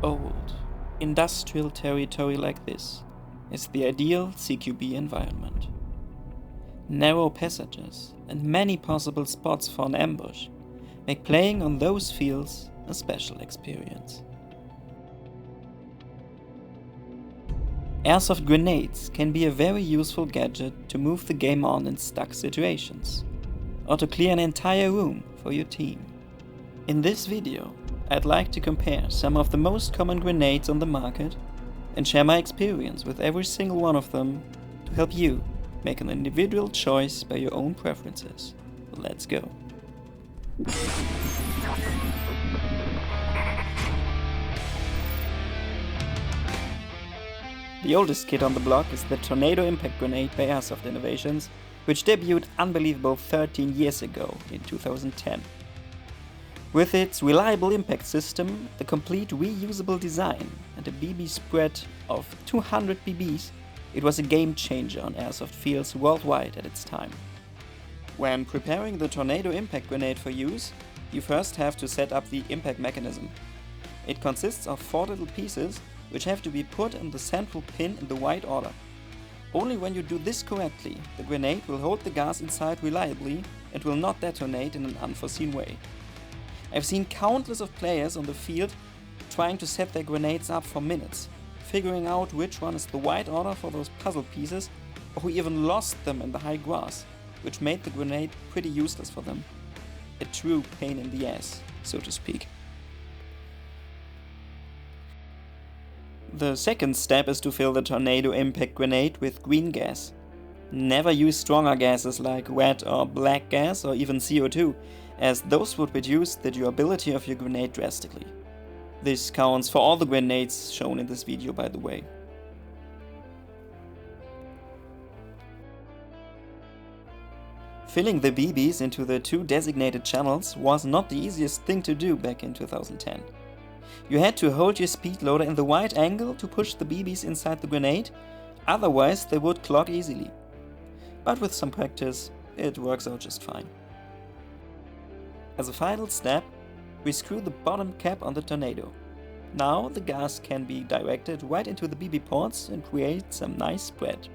old, industrial territory like this is the ideal CQB environment. Narrow passages and many possible spots for an ambush make playing on those fields a special experience. Airsoft grenades can be a very useful gadget to move the game on in stuck situations, or to clear an entire room for your team. In this video, I'd like to compare some of the most common grenades on the market and share my experience with every single one of them to help you make an individual choice by your own preferences. Let's go. The oldest kit on the block is the Tornado Impact Grenade by Airsoft Innovations, which debuted unbelievable 13 years ago in 2010. With its reliable impact system, a complete reusable design, and a BB spread of 200 BBs, it was a game changer on airsoft fields worldwide at its time. When preparing the Tornado Impact Grenade for use, you first have to set up the impact mechanism. It consists of 4 little pieces which have to be put in the central pin in the right order. Only when you do this correctly, the grenade will hold the gas inside reliably and will not detonate in an unforeseen way. I've seen countless of players on the field trying to set their grenades up for minutes, figuring out which one is the right order for those puzzle pieces, or who even lost them in the high grass, which made the grenade pretty useless for them. A true pain in the ass, so to speak. The second step is to fill the Tornado Impact Grenade with green gas. Never use stronger gases like red or black gas or even CO2, as those would reduce the durability of your grenade drastically. This counts for all the grenades shown in this video, by the way. Filling the BBs into the 2 designated channels was not the easiest thing to do back in 2010. You had to hold your speed loader in the right angle to push the BBs inside the grenade, otherwise they would clog easily. But with some practice, it works out just fine. As a final step, we screw the bottom cap on the Tornado. Now the gas can be directed right into the BB ports and create some nice spread.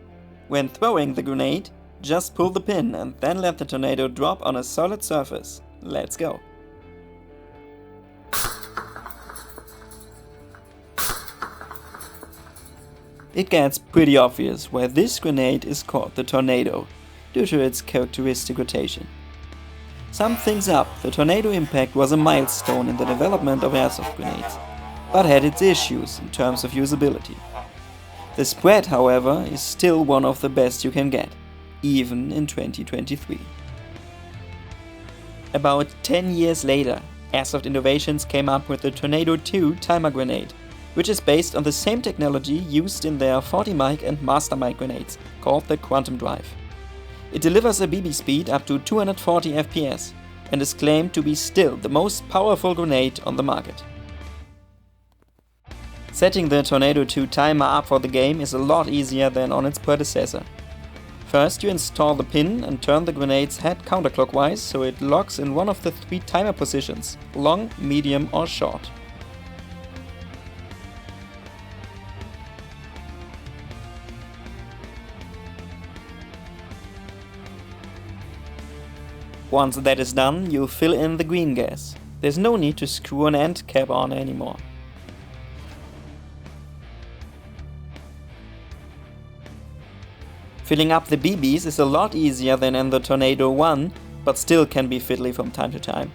When throwing the grenade, just pull the pin and then let the Tornado drop on a solid surface. Let's go! It gets pretty obvious why this grenade is called the Tornado, due to its characteristic rotation. Sum things up, the Tornado Impact was a milestone in the development of airsoft grenades, but had its issues in terms of usability. The spread, however, is still one of the best you can get, even in 2023. About 10 years later, Airsoft Innovations came up with the Tornado 2 timer grenade, which is based on the same technology used in their 40 mic and master mic grenades, called the Quantum Drive. It delivers a BB speed up to 240 FPS and is claimed to be still the most powerful grenade on the market. Setting the Tornado 2 timer up for the game is a lot easier than on its predecessor. First, you install the pin and turn the grenade's head counterclockwise so it locks in one of the 3 timer positions, long, medium or short. Once that is done, you fill in the green gas. There's no need to screw an end cap on anymore. Filling up the BBs is a lot easier than in the Tornado 1, but still can be fiddly from time to time.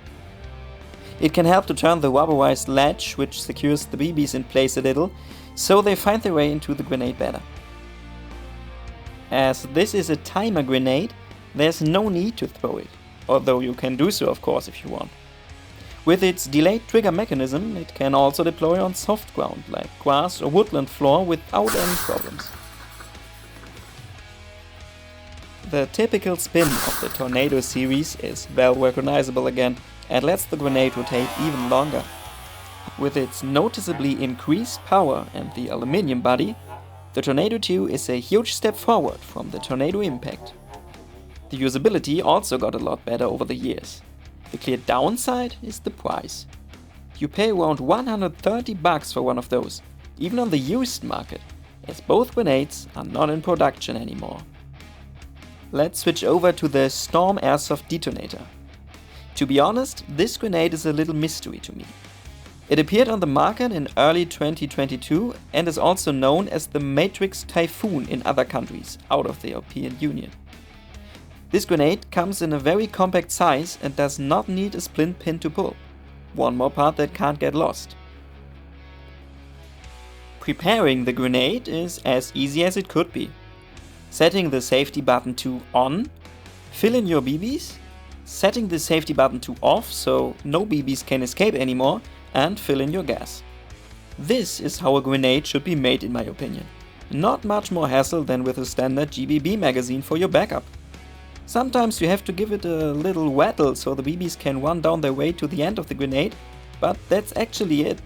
It can help to turn the rubberized latch, which secures the BBs in place a little, so they find their way into the grenade better. As this is a timer grenade, there's no need to throw it, although you can do so of course if you want. With its delayed trigger mechanism, it can also deploy on soft ground like grass or woodland floor without any problems. The typical spin of the Tornado series is well recognizable again and lets the grenade rotate even longer. With its noticeably increased power and the aluminium body, the Tornado 2 is a huge step forward from the Tornado Impact. The usability also got a lot better over the years. The clear downside is the price. You pay around $130 for one of those, even on the used market, as both grenades are not in production anymore. Let's switch over to the Storm Airsoft D-Tonator. To be honest, this grenade is a little mystery to me. It appeared on the market in early 2022 and is also known as the Matrix Typhoon in other countries out of the European Union. This grenade comes in a very compact size and does not need a splint pin to pull. One more part that can't get lost. Preparing the grenade is as easy as it could be. Setting the safety button to on, fill in your BBs, setting the safety button to off so no BBs can escape anymore, and fill in your gas. This is how a grenade should be made in my opinion. Not much more hassle than with a standard GBB magazine for your backup. Sometimes you have to give it a little rattle so the BBs can run down their way to the end of the grenade, but that's actually it.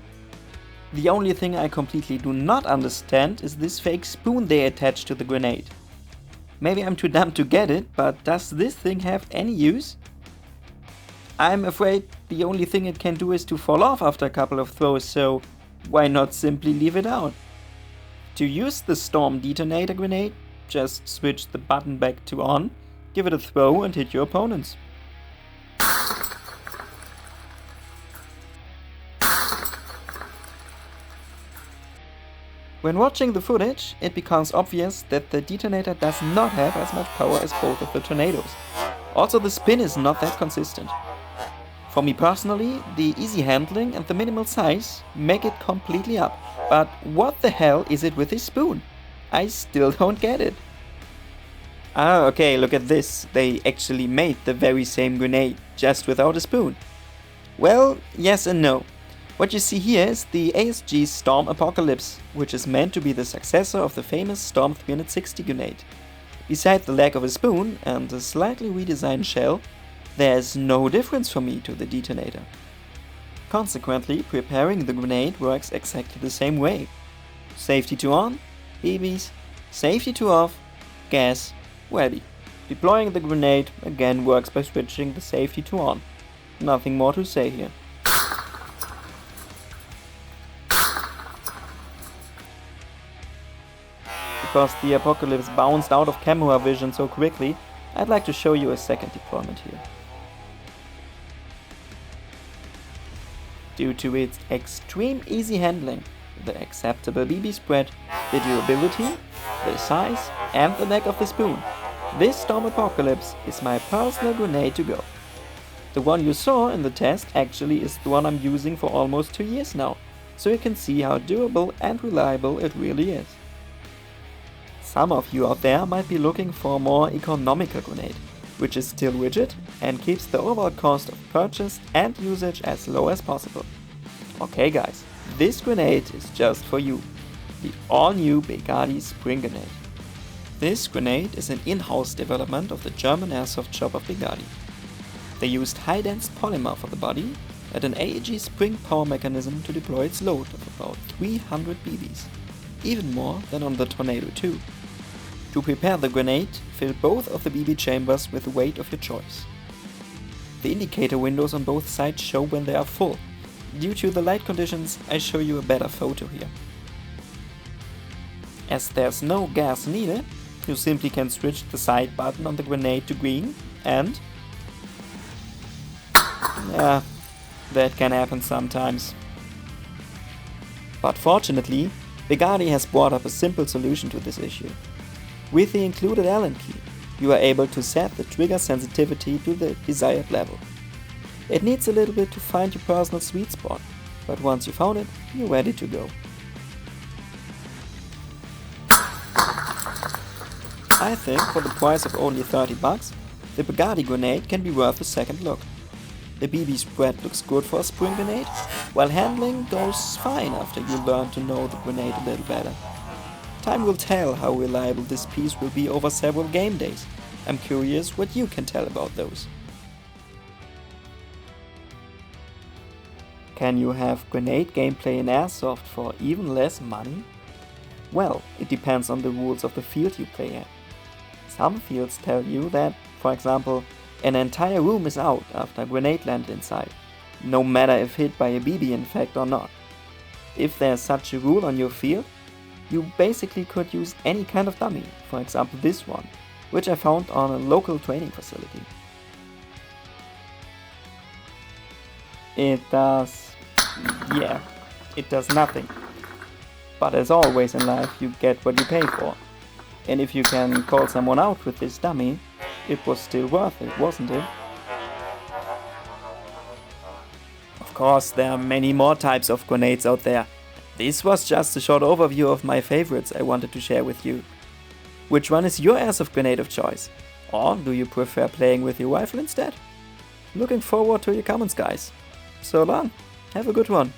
The only thing I completely do not understand is this fake spoon they attach to the grenade. Maybe I'm too dumb to get it, but does this thing have any use? I'm afraid the only thing it can do is to fall off after a couple of throws, so why not simply leave it out? To use the Storm Detonator grenade, just switch the button back to on, give it a throw and hit your opponents. When watching the footage, it becomes obvious that the detonator does not have as much power as both of the tornadoes. Also, the spin is not that consistent. For me personally, the easy handling and the minimal size make it completely up. But what the hell is it with this spoon? I still don't get it. Ah, okay, look at this. They actually made the very same grenade, just without a spoon. Well, yes and no. What you see here is the ASG Storm Apocalypse, which is meant to be the successor of the famous Storm 360 grenade. Besides the lack of a spoon and a slightly redesigned shell, there's no difference for me to the detonator. Consequently, preparing the grenade works exactly the same way. Safety to on, BBs, safety to off, gas, ready. Deploying the grenade again works by switching the safety to on. Nothing more to say here. Because the Apocalypse bounced out of camera vision so quickly, I'd like to show you a second deployment here. Due to its extreme easy handling, the acceptable BB spread, the durability, the size and the neck of the spoon, this Storm Apocalypse is my personal grenade to go. The one you saw in the test actually is the one I'm using for almost 2 years now, so you can see how durable and reliable it really is. Some of you out there might be looking for a more economical grenade, which is still rigid and keeps the overall cost of purchase and usage as low as possible. Okay guys, this grenade is just for you. The all-new Begadi Spring Grenade. This grenade is an in-house development of the German airsoft shop of Begadi. They used high-dense polymer for the body and an AEG spring power mechanism to deploy its load of about 300 BBs, even more than on the Tornado 2. To prepare the grenade, fill both of the BB chambers with the weight of your choice. The indicator windows on both sides show when they are full. Due to the light conditions, I show you a better photo here. As there's no gas needed, you simply can switch the side button on the grenade to green and... yeah, that can happen sometimes. But fortunately, Begadi has brought up a simple solution to this issue. With the included Allen key, you are able to set the trigger sensitivity to the desired level. It needs a little bit to find your personal sweet spot, but once you found it, you're ready to go. I think for the price of only $30, the Begadi grenade can be worth a second look. The BB spread looks good for a spring grenade, while handling goes fine after you learn to know the grenade a little better. Time will tell how reliable this piece will be over several game days. I'm curious what you can tell about those. Can you have grenade gameplay in Airsoft for even less money? Well, it depends on the rules of the field you play at. Some fields tell you that, for example, an entire room is out after a grenade landed inside. no matter if hit by a BB in fact or not. If there's such a rule on your field, you basically could use any kind of dummy, for example this one, which I found on a local training facility. It does nothing. But as always in life, you get what you pay for. And if you can call someone out with this dummy, it was still worth it, wasn't it? Of course, there are many more types of grenades out there. This was just a short overview of my favorites I wanted to share with you. Which one is your airsoft grenade of choice? Or do you prefer playing with your rifle instead? Looking forward to your comments, guys. So long, have a good one.